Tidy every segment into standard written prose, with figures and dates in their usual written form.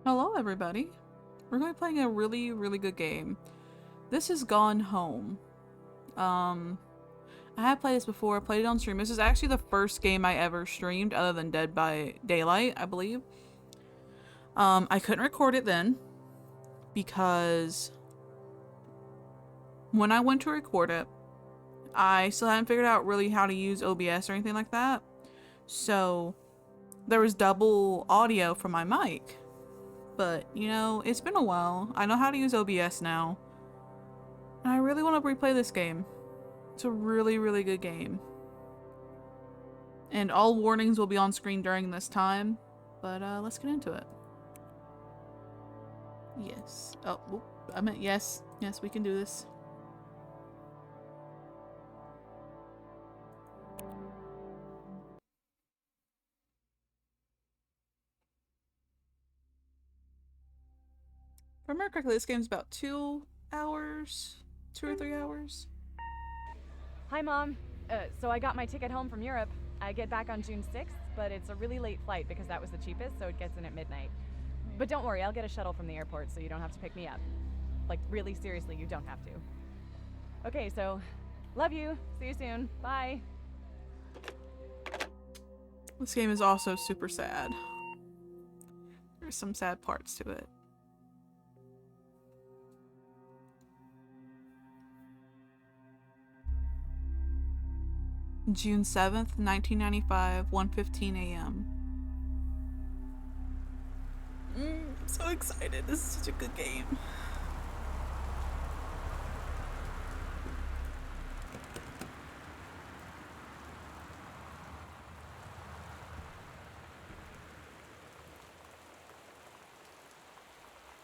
Hello, everybody. We're going to be playing a really, really good game. This is Gone Home. I have played this before. I played it on stream. This is actually the first game I ever streamed, other than Dead by Daylight, I believe. I couldn't record it then because when I went to record it, I still hadn't figured out really how to use OBS or anything like that. So there was double audio from my mic. But, you know, it's been a while. I know how to use OBS now. And I really want to replay this game. It's a really, really good game. And all warnings will be on screen during this time. But let's get into it. Yes. Oh, whoop, I meant yes. Yes, we can do this. If I remember correctly, this game's about 2 hours. 2 or 3 hours. Hi, Mom. So I got my ticket home from Europe. I get back on June 6th, but it's a really late flight because that was the cheapest, so it gets in at midnight. But don't worry, I'll get a shuttle from the airport so you don't have to pick me up. Like, really seriously, you don't have to. Okay, so love you. See you soon. Bye. This game is also super sad. There's some sad parts to it. June 7th, 1995, 1:15 a.m. I'm so excited. This is such a good game.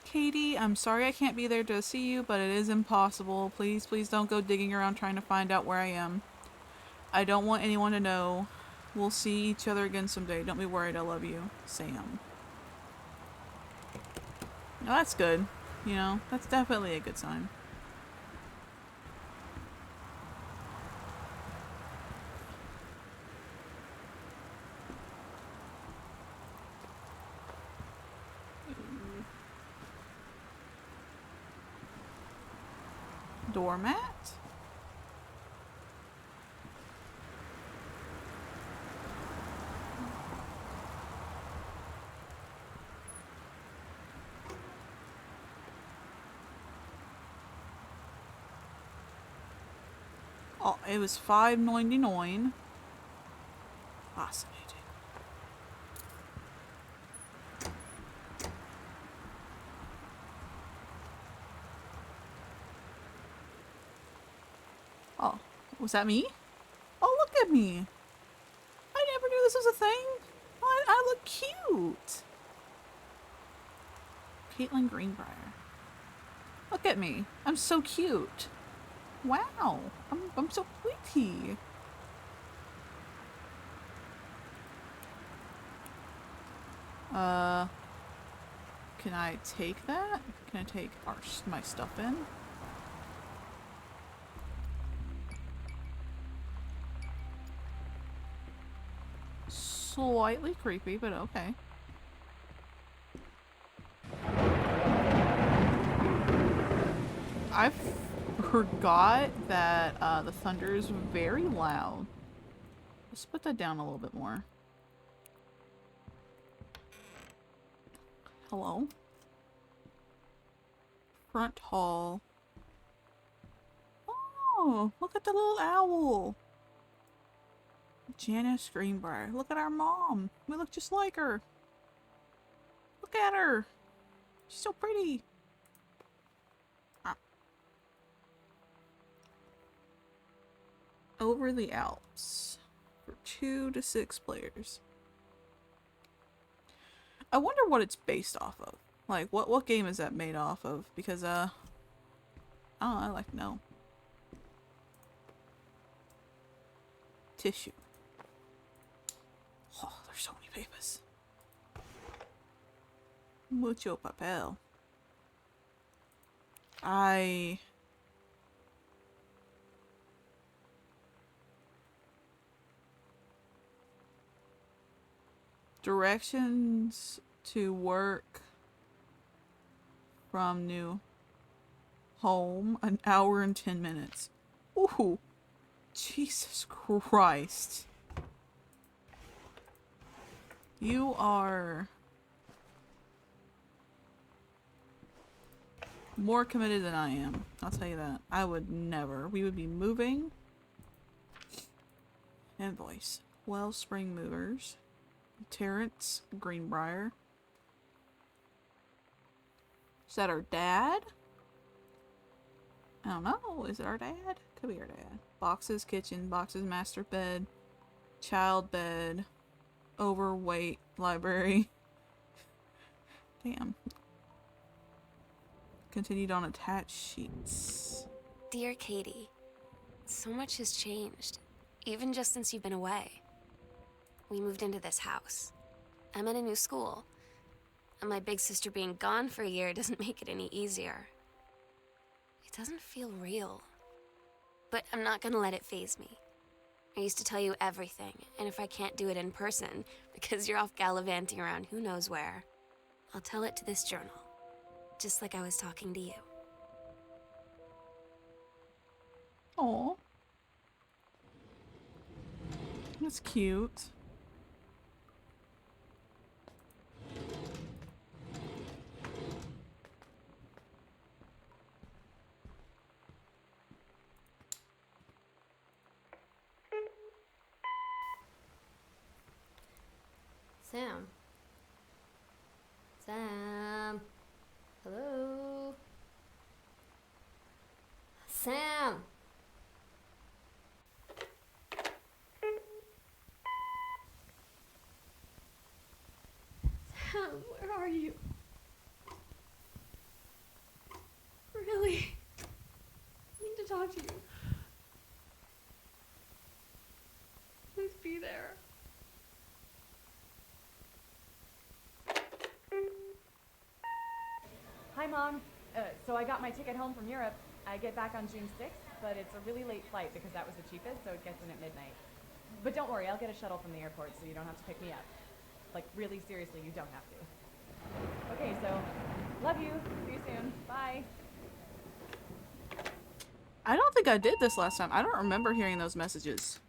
Katie, I'm sorry I can't be there to see you, but it is impossible. Please, please don't go digging around trying to find out where I am. I don't want anyone to know. We'll see each other again someday. Don't be worried. I love you. Sam. No, that's good. You know, that's definitely a good sign. Doormat? Oh, it was $5.99. Fascinating. Oh, was that me? Oh, look at me. I never knew this was a thing. I look cute. Caitlin Greenbrier. Look at me. I'm so cute. Wow. I'm so pretty. Can I take that? Can I take my stuff in? Slightly creepy, but okay. I forgot that the thunder is very loud. Let's put that down a little bit more. Hello? Front hall. Oh, look at the little owl. Janice Greenbrier. Look at our mom. We look just like her. Look at her. She's so pretty. Ah. Over the Alps. For 2 to 6 players. I wonder what it's based off of. Like, what game is that made off of? Because, I don't know, I'd like to know. Tissue. Oh, there's so many papers. Mucho papel. Directions to work from new home, an hour and 10 minutes. Ooh, Jesus Christ. You are more committed than I am. I'll tell you that. I would never. We would be moving. Invoice. Wellspring Movers. Terrence Greenbrier. Is that our dad? I don't know. Is it our dad? Could be our dad. Boxes, kitchen, boxes, master bed, child bed, overweight, library. Damn. Continued on attached sheets. Dear Katie, so much has changed, even just since you've been away. We moved into this house. I'm in a new school, and my big sister being gone for a year doesn't make it any easier. It doesn't feel real, but I'm not gonna let it faze me. I used to tell you everything, and if I can't do it in person, because you're off gallivanting around who knows where, I'll tell it to this journal, just like I was talking to you. Aw. That's cute. Sam? Sam? Hello? Sam? Sam, where are you? Really? I need to talk to you. Please be there. Hi, Mom. So I got my ticket home from Europe. I get back on June 6th, but it's a really late flight because that was the cheapest, so it gets in at midnight. But don't worry, I'll get a shuttle from the airport so you don't have to pick me up. Like, really seriously, you don't have to. Okay, so, love you. See you soon. Bye. I don't think I did this last time. I don't remember hearing those messages.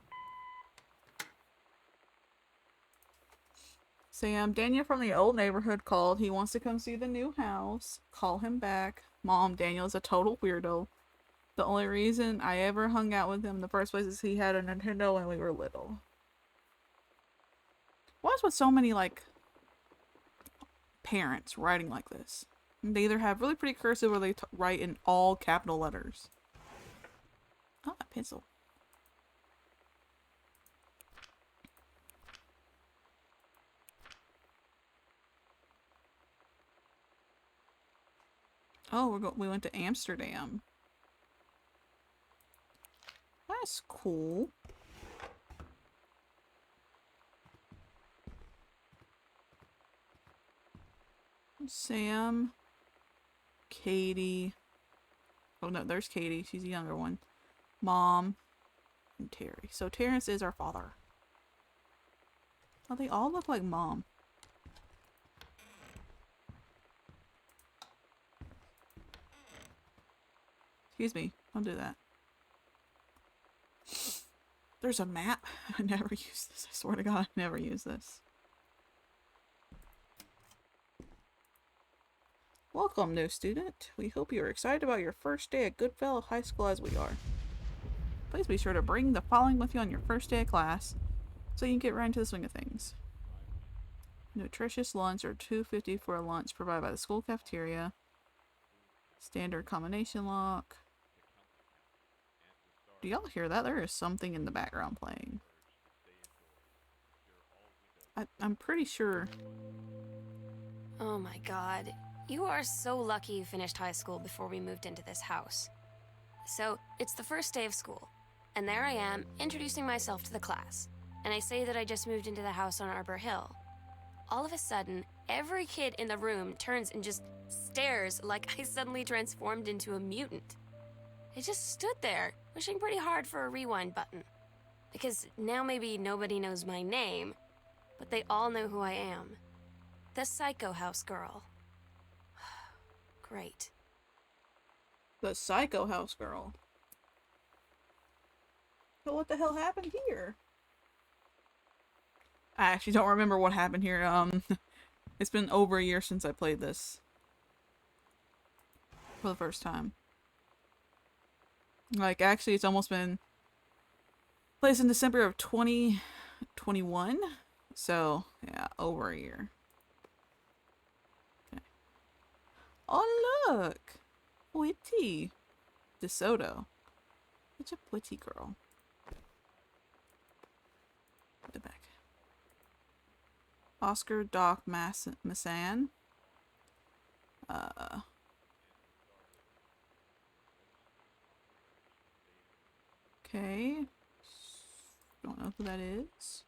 Sam, Daniel from the old neighborhood called. He wants to come see the new house. Call him back. Mom, Daniel's a total weirdo. The only reason I ever hung out with him in the first place is he had a Nintendo when we were little. Why is with so many, like, parents writing like this? They either have really pretty cursive or they write in all capital letters. Oh, a pencil. Oh, we went to Amsterdam. That's cool. Sam, Katie. Oh no, there's Katie. She's the younger one. Mom, and Terry. So Terrence is our father. Oh, they all look like Mom. Excuse me. Don't do that. There's a map. I never use this. I swear to God, I never use this. Welcome, new student. We hope you are excited about your first day at Goodfellow High School as we are. Please be sure to bring the following with you on your first day of class so you can get right into the swing of things. Nutritious lunch or $2.50 for a lunch provided by the school cafeteria. Standard combination lock. Do y'all hear that? There is something in the background playing. I'm pretty sure. Oh my God. You are so lucky you finished high school before we moved into this house. So, it's the first day of school, and there I am, introducing myself to the class. And I say that I just moved into the house on Arbor Hill. All of a sudden, every kid in the room turns and just stares like I suddenly transformed into a mutant. I just stood there, wishing pretty hard for a rewind button. Because now maybe nobody knows my name, but they all know who I am. The Psycho House girl. Great. The Psycho House girl. So what the hell happened here? I actually don't remember what happened here. It's been over a year since I played this. For the first time. Like, actually, it's almost been placed in December of 2021. So, yeah, over a year. Okay. Oh, look! Witty. DeSoto. Such a pretty girl. Put it back. Oscar Doc Massan. Okay. Don't know who that is.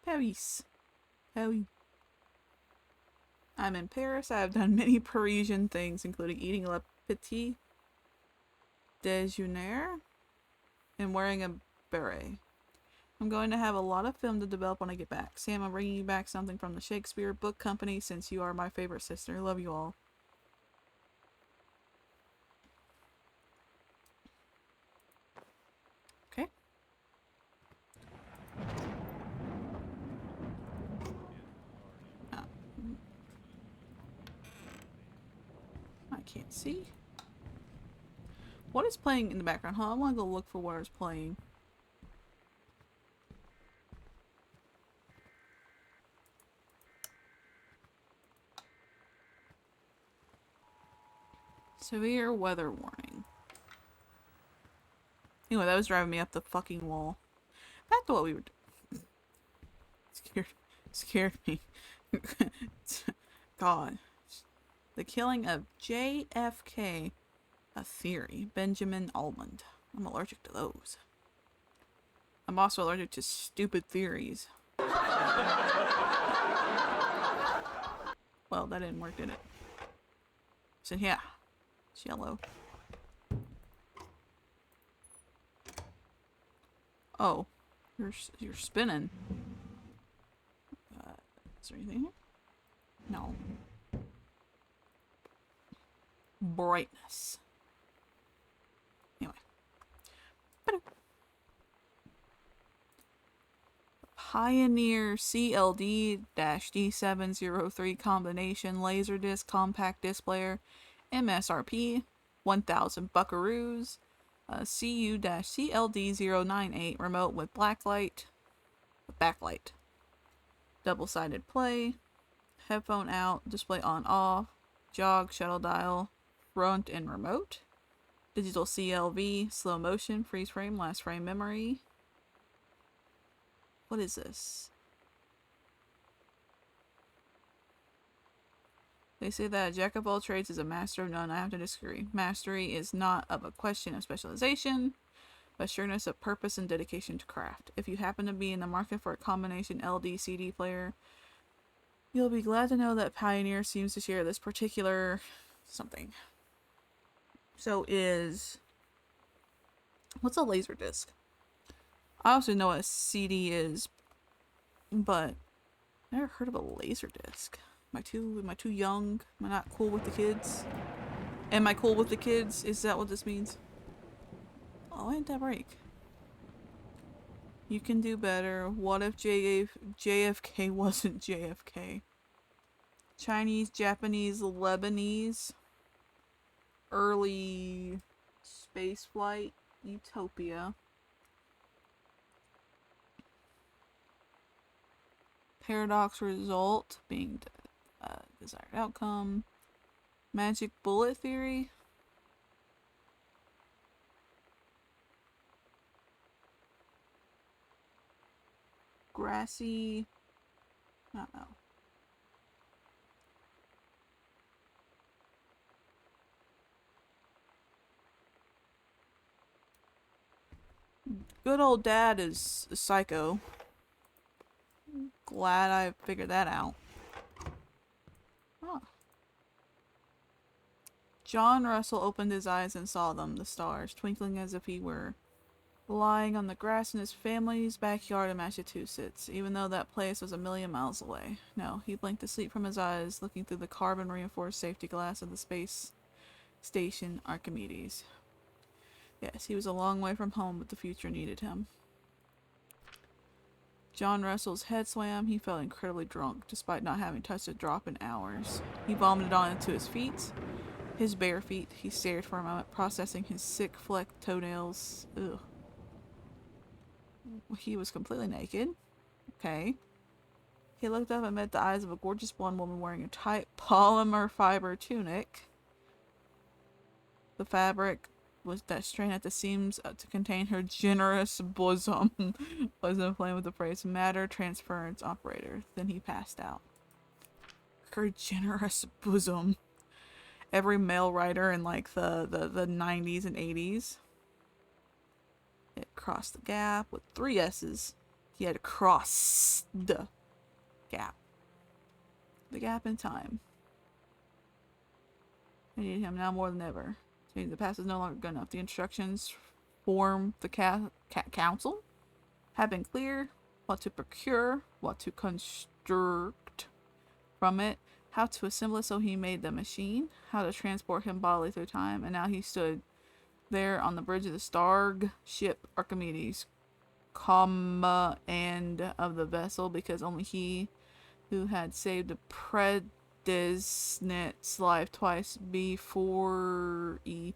Paris. Paris. I'm in Paris. I have done many Parisian things, including eating le petit déjeuner and wearing a beret. I'm going to have a lot of film to develop when I get back. Sam, I'm bringing you back something from the Shakespeare Book Company since you are my favorite sister. Love you all. Okay. I can't see. What is playing in the background? Huh? I want to go look for what is playing. Severe weather warning. Anyway, that was driving me up the fucking wall. Back to what we were doing. Scared me. God. The killing of JFK. A theory. Benjamin Almond. I'm allergic to those. I'm also allergic to stupid theories. Well, that didn't work, did it? So yeah. It's yellow. Oh. You're spinning. Is there anything here? No. Brightness. Anyway. Pioneer CLD-D703 combination laserdisc compact displayer. MSRP 1000 buckaroos. CU-CLD098 remote with backlight. Double-sided play. Headphone out. Display on off. Jog, shuttle dial. Front and remote. Digital CLV. Slow motion. Freeze frame. Last frame memory. What is this? They say that a jack of all trades is a master of none. I have to disagree. Mastery is not of a question of specialization, but sureness of purpose and dedication to craft. If you happen to be in the market for a combination LD-CD player, you'll be glad to know that Pioneer seems to share this particular something. So what's a laser disc? I also know what a CD is, but I never heard of a laser disc. Am I too young? Am I not cool with the kids? Am I cool with the kids? Is that what this means? Oh, why did that break? You can do better. What if JFK wasn't JFK? Chinese, Japanese, Lebanese. Early spaceflight. Utopia. Paradox result being desired outcome. Magic bullet theory. Grassy. I don't know. Good old dad is a psycho. Glad I figured that out. Huh. John Russell opened his eyes and saw them, the stars, twinkling as if he were lying on the grass in his family's backyard in Massachusetts, even though that place was a million miles away. No, he blinked to sleep from his eyes, looking through the carbon-reinforced safety glass of the space station Archimedes. Yes, he was a long way from home, but the future needed him. John Russell's head swam. He felt incredibly drunk, despite not having touched a drop in hours. He vomited onto his feet. His bare feet. He stared for a moment, processing his sick flecked toenails. Ugh. He was completely naked. Okay. He looked up and met the eyes of a gorgeous blonde woman wearing a tight polymer fiber tunic. The fabric was that strained at the seams to contain her generous bosom was inflamed with the phrase matter transference operator. Then he passed out. Her generous bosom. Every male writer in like the 90s and 80s. It crossed the gap with 3 S's. He had to cross the gap. The gap in time. I needed him now more than ever. The past is no longer good enough. The instructions from the council have been clear. What to procure, what to construct from it, how to assemble it so he made the machine, how to transport him bodily through time, and now he stood there on the bridge of the Starg ship Archimedes, comma and of the vessel, because only he who had saved a Predesnet's life twice before he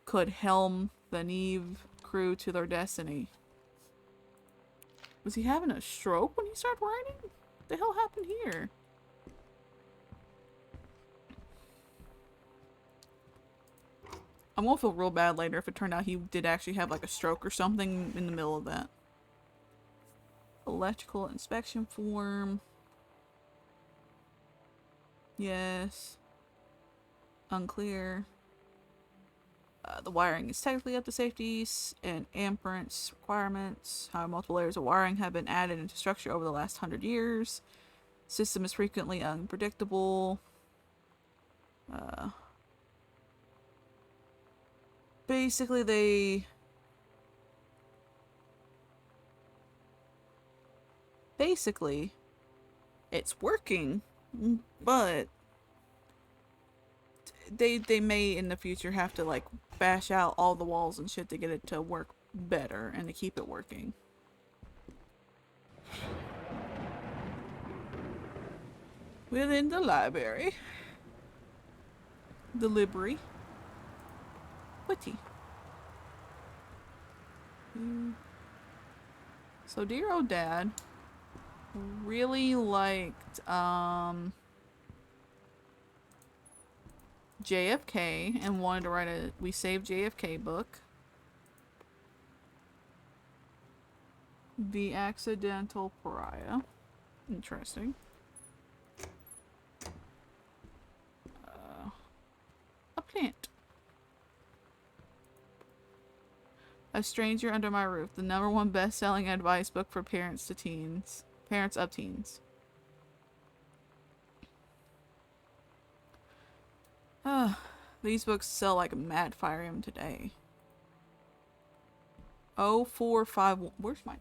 could helm the Neve crew to their destiny. Was he having a stroke when he started writing? What the hell happened here? I'm gonna feel real bad later if it turned out he did actually have like a stroke or something in the middle of that. Electrical inspection form. Yes. Unclear. The wiring is technically up to safety and amperance requirements. However, multiple layers of wiring have been added into structure over the last 100 years. System is frequently unpredictable. Basically, it's working, but they may in the future have to like bash out all the walls and shit to get it to work better and to keep it working. Within the library. The library. Witty. So dear old dad really liked JFK and wanted to write a We Saved JFK book. The Accidental Pariah. Interesting. A plant. A Stranger Under My Roof, the #1 best-selling advice book for parents of teens. These books sell like mad fire even today. 0451. Where's your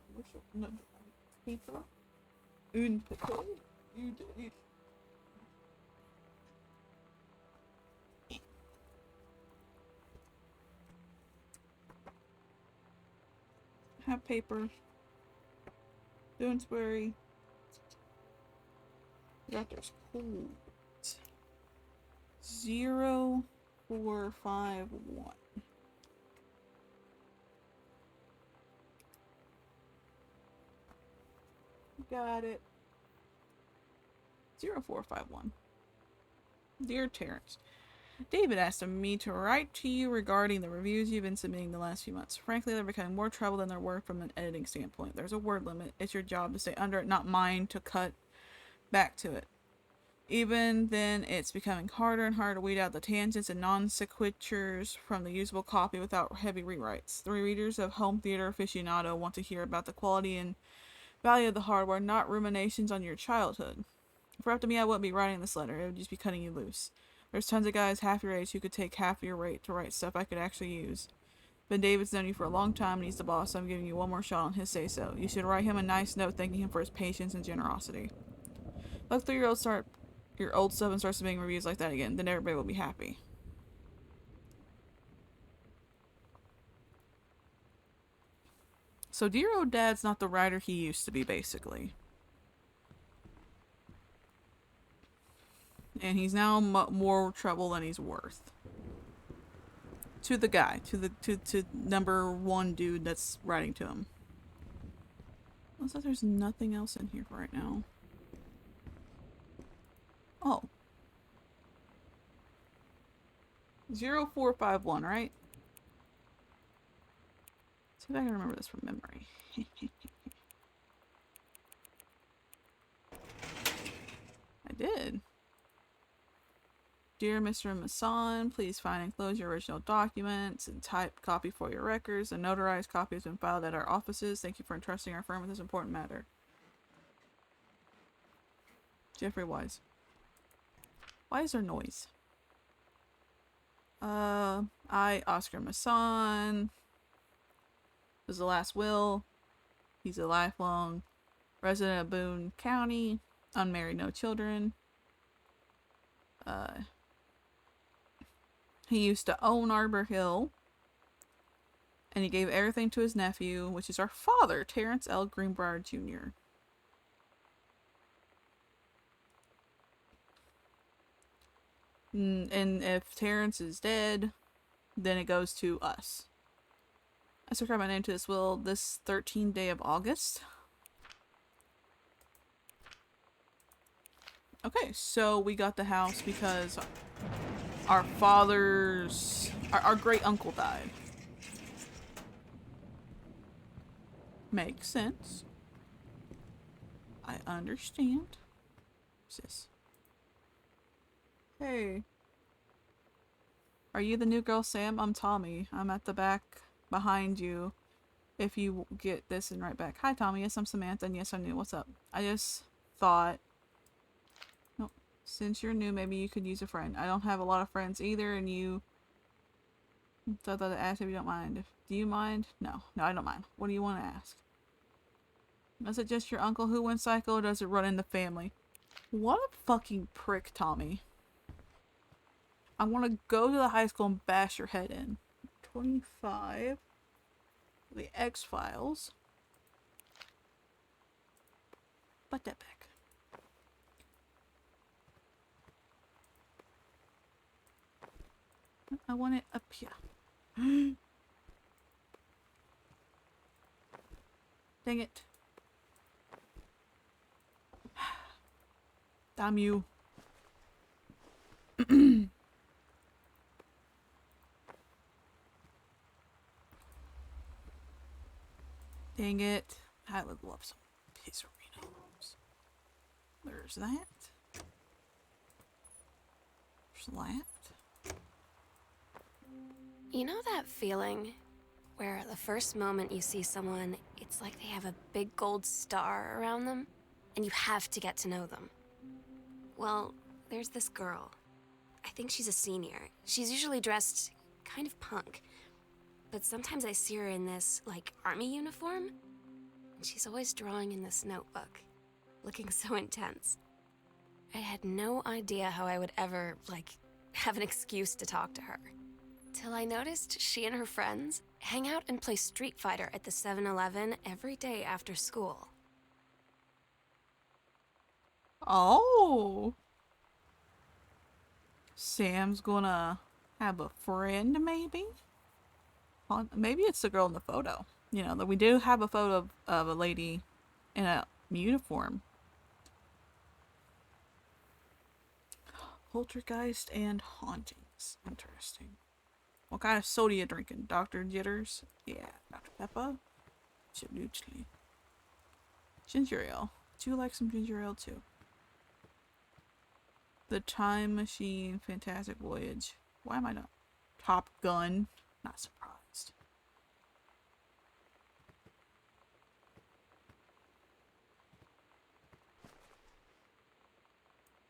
paper? Une paper. Have paper. Doonesbury. Doctor's cool. 0451. Got it. 0451. Dear Terrence, David asked me to write to you regarding the reviews you've been submitting the last few months. Frankly, they're becoming more trouble than they're worth from an editing standpoint. There's a word limit. It's your job to stay under it, not mine to cut back to it. Even then, it's becoming harder and harder to weed out the tangents and non sequiturs from the usable copy without heavy rewrites. The readers of Home Theater Aficionado want to hear about the quality and value of the hardware, not ruminations on your childhood. If it were up to me, I wouldn't be writing this letter. It would just be cutting you loose. There's tons of guys half your age who could take half your rate to write stuff I could actually use. Ben David's known you for a long time and he's the boss, so I'm giving you one more shot on his say-so. You should write him a nice note thanking him for his patience and generosity. Look through your old stuff and start submitting reviews like that again. Then everybody will be happy. So dear old dad's not the writer he used to be, basically. And he's now more trouble than he's worth. To the guy, to number one dude that's writing to him. Looks like there's nothing else in here for right now. Oh. 0451, right? See if I can remember this from memory. I did. Dear Mr. Masson, please find and enclose your original documents and typed copy for your records. A notarized copy has been filed at our offices. Thank you for entrusting our firm with this important matter. Jeffrey Wise. Why is there noise? I, Oscar Masson. This is the last will. He's a lifelong resident of Boone County. Unmarried, no children. He used to own Arbor Hill. And he gave everything to his nephew, which is our father, Terrence L. Greenbrier Jr. And if Terrence is dead, then it goes to us. I subscribe my name to this will this 13th day of August. Okay, so we got the house because our father's... Our great uncle died. Makes sense. I understand. What's this? Hey. Are you the new girl, Sam? I'm Tommy. I'm at the back behind you. If you get this and right back. Hi, Tommy. Yes, I'm Samantha. And yes, I'm new. What's up? I just thought... Nope. Since you're new, maybe you could use a friend. I don't have a lot of friends either, and you... Thought to ask if you don't mind. Do you mind? No. No, I don't mind. What do you want to ask? Is it just your uncle who went psycho, or does it run in the family? What a fucking prick, Tommy. I want to go to the high school and bash your head in. 25. The X-Files. Put that back. I want it up here. Dang it. Damn you. Dang it. I would love some pizzerinos. There's that. There's that. You know that feeling where the first moment you see someone, it's like they have a big gold star around them, and you have to get to know them? Well, there's this girl. I think she's a senior. She's usually dressed kind of punk, but sometimes I see her in this, like, army uniform, and she's always drawing in this notebook, looking so intense. I had no idea how I would ever, like, have an excuse to talk to her. Till I noticed she and her friends hang out and play Street Fighter at the 7-Eleven every day after school. Oh. Sam's gonna have a friend, maybe? Maybe it's the girl in the photo. You know, that we do have a photo of a lady in a uniform. Poltergeist and hauntings. Interesting. What kind of soda you drinking? Dr. Jitters? Yeah, Dr. Pepper? Absolutely. Ginger ale. Do you like some ginger ale too? The Time Machine, Fantastic Voyage. Why am I not? Top Gun. Not surprised.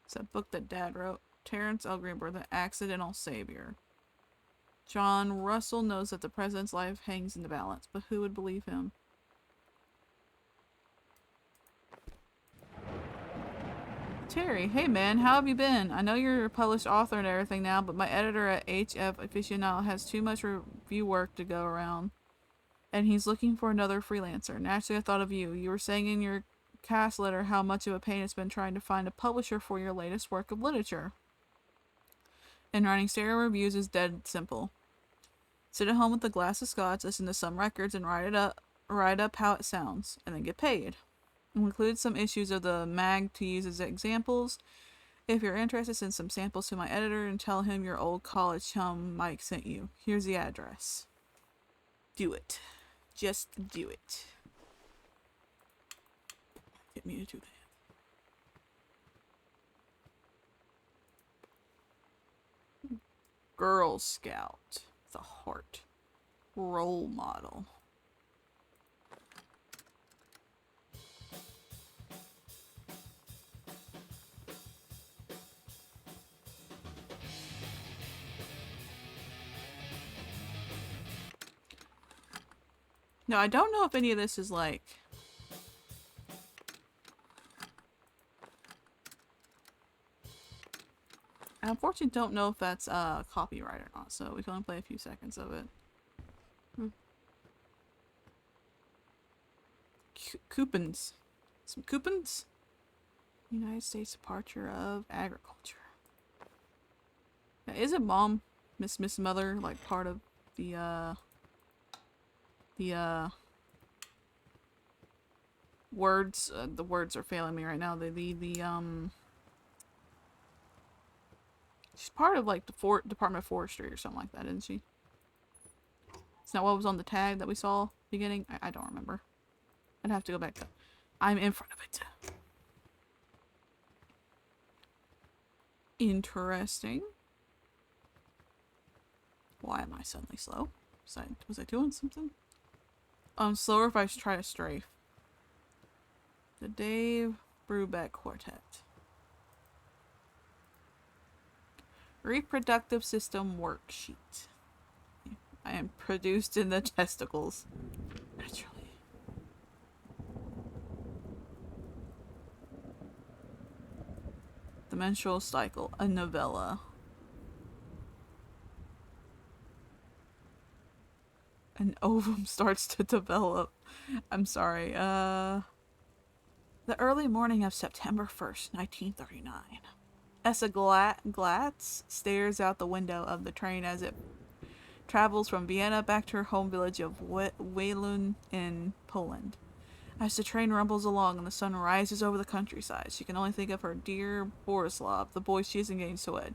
It's a book that Dad wrote. Terrence L. Greenberg, The Accidental Savior. John Russell knows that the president's life hangs in the balance, but who would believe him? Terry, hey man, how have you been? I know you're a published author and everything now, but my editor at HF Aficionado has too much review work to go around. And he's looking for another freelancer. Naturally, I thought of you. You were saying in your cast letter how much of a pain it's been trying to find a publisher for your latest work of literature. And writing stereo reviews is dead simple. Sit at home with a glass of scotch, listen to some records, and write up how it sounds, and then get paid. We'll include some issues of the mag to use as examples. If you're interested, send some samples to my editor and tell him your old college chum Mike sent you. Here's the address. Do it. Just do it. Get me to do that. Girl Scout. The heart. Role model. No, I don't know if any of this is like... I unfortunately don't know if that's copyright or not, so we can only play a few seconds of it. Coupons. Some coupons? United States Department of Agriculture. Now, isn't Mom, Miss Mother, like part of the words? The words are failing me right now. She's part of like the Department of Forestry or something like that, isn't she? It's not what was on the tag that we saw beginning. I don't remember. I'd have to go back to. I'm in front of it. Interesting. Why am I suddenly slow? Was I doing something? I'm slower if I try to strafe. The Dave Brubeck Quartet. Reproductive system worksheet. I am produced in the testicles. Naturally. The menstrual cycle, a novella. An ovum starts to develop. I'm sorry. The early morning of September 1st, 1939. Essa Glatz stares out the window of the train as it travels from Vienna back to her home village of Wayluń in Poland. As the train rumbles along and the sun rises over the countryside, she can only think of her dear Borislav, the boy she is engaged to wed.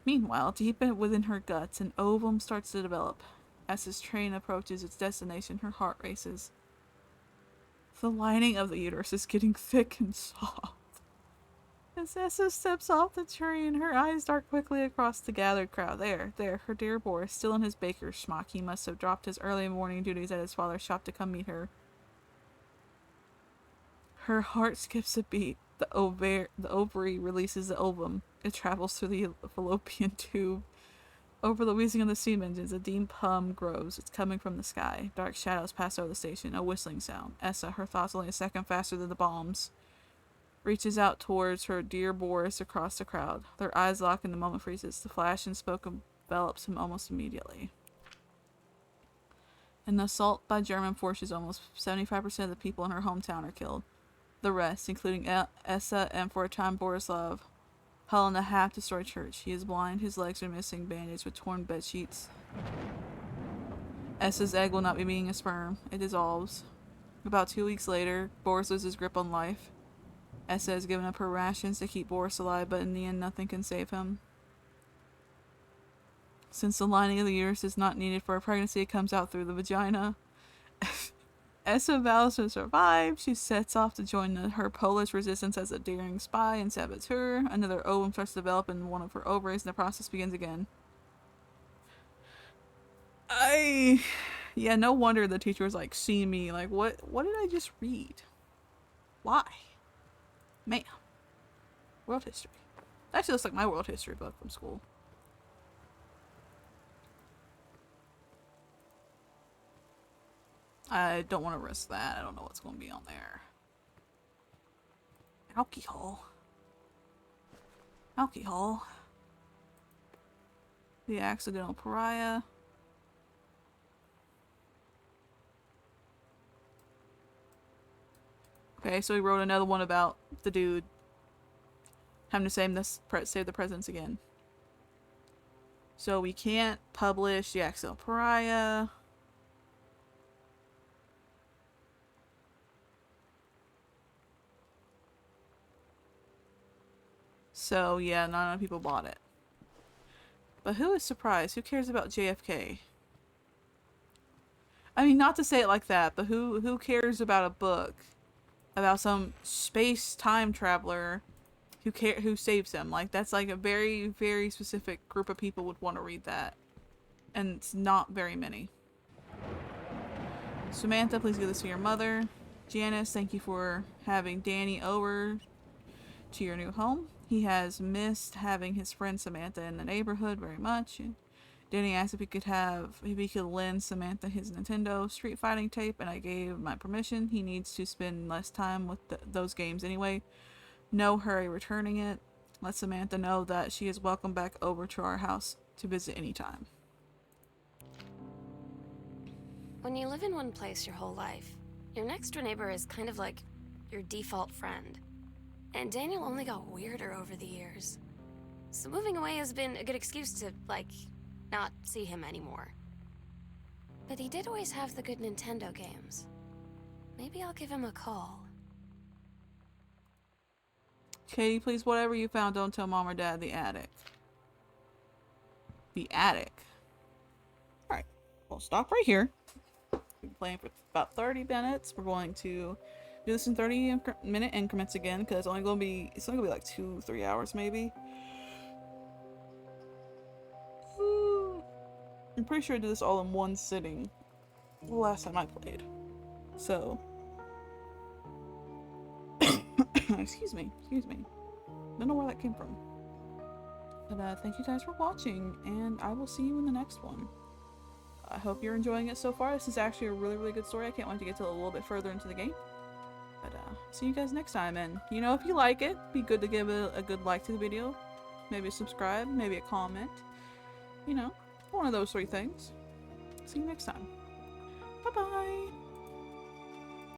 Meanwhile, deep within her guts, an ovum starts to develop. As this train approaches its destination, her heart races. The lining of the uterus is getting thick and soft. As Essa steps off the train, her eyes dart quickly across the gathered crowd. There, her dear Boris, still in his baker's smock. He must have dropped his early morning duties at his father's shop to come meet her. Her heart skips a beat. The ovary releases the ovum. It travels through the fallopian tube. Over the wheezing of the steam engines, a deep hum grows. It's coming from the sky. Dark shadows pass over the station. A whistling sound. Essa, her thoughts only a second faster than the bombs, reaches out towards her dear Boris across the crowd. Their eyes lock and the moment freezes. The flash and smoke envelops him almost immediately. In the assault by German forces, almost 75% of the people in her hometown are killed. The rest, including Essa and for a time Borislav, huddle in a half-destroyed church. He is blind, his legs are missing, bandaged with torn bed sheets. Essa's egg will not be being a sperm. It dissolves. About 2 weeks later, Boris loses grip on life. Essa has given up her rations to keep Boris alive, but in the end, nothing can save him. Since the lining of the uterus is not needed for a pregnancy, it comes out through the vagina. Essa vows to survive. She sets off to join her Polish resistance as a daring spy and saboteur. Another ovum starts to develop in one of her ovaries, and the process begins again. Yeah, no wonder the teacher was like, see me. Like, what did I just read? Why? Man. World history. Actually looks like my world history book from school. I don't want to risk that. I don't know what's going to be on there. Alcohol. Alcohol. The Accidental Pariah. Okay, so he wrote another one about the dude having to save the presidents again. So we can't publish the Accidental Pariah. So yeah, not enough people bought it. But who is surprised? Who cares about JFK? I mean, not to say it like that, but who cares about a book about some space time traveler who saves him? Like, that's like a very, very specific group of people would want to read that. And it's not very many. Samantha, please give this to your mother. Janice, thank you for having Danny over to your new home. He has missed having his friend Samantha in the neighborhood very much. Danny asked if he could lend Samantha his Nintendo Street Fighting tape, and I gave my permission. He needs to spend less time with those games anyway. No hurry returning it. Let Samantha know that she is welcome back over to our house to visit anytime. When you live in one place your whole life, your next door neighbor is kind of like your default friend. And Daniel only got weirder over the years. So moving away has been a good excuse to, like, not see him anymore. But he did always have the good Nintendo games. Maybe I'll give him a call. Katie, please, whatever you found, don't tell mom or dad. The attic. The attic. Alright, we'll stop right here. We've been playing for about 30 minutes. We're going to do this in 30-minute increments again, because it's only gonna be like 2-3 hours maybe. I'm pretty sure I did this all in one sitting the last time I played. So excuse me. Don't know where that came from. But thank you guys for watching, and I will see you in the next one. I hope you're enjoying it so far. This is actually a really, really good story. I can't wait to get to a little bit further into the game. But see you guys next time, and you know, if you like it, be good to give a good like to the video, maybe a subscribe, maybe a comment, you know, one of those 3 things. See you next time. Bye bye.